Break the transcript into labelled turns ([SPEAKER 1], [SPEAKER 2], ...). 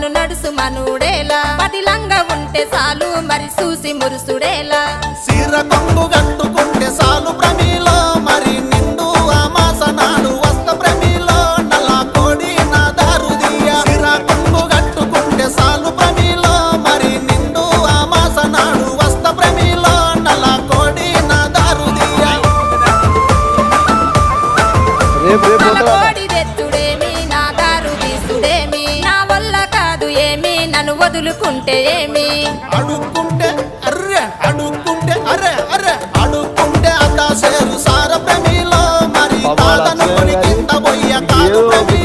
[SPEAKER 1] నన్ను నడుసు మనుడేలా పదిలంగా ఉంటే చాలు మరి చూసి మురుసుడేలా
[SPEAKER 2] సీర కొంగు కట్టుకుంటే సాలు ప్రమిలో మరి నిండు అమాస నాడు వస్త ప్రమిలో నల్ల కోడి నా దారుదియ సీర కొంగు కట్టుకుంటే సాలు ప్రమిలో మరి నిండు అమాస నాడు వస్త ప్రమిలో నల్ల కోడి నా దారుదియ
[SPEAKER 1] కోడి తెచ్చుడేమి నా దారు తీసుడేమి నా వల్ల కాదు ఏమి నన్ను వదులుకుంటే ఏమి
[SPEAKER 2] అడుక్కుంటే అర్రె అడుక్కుంటే అరే అరే అడుక్కుంటే అత్త సేరు సార ప్రమిలో మరి కాదనుకొని కింద పోయ్య కాదు ప్రమి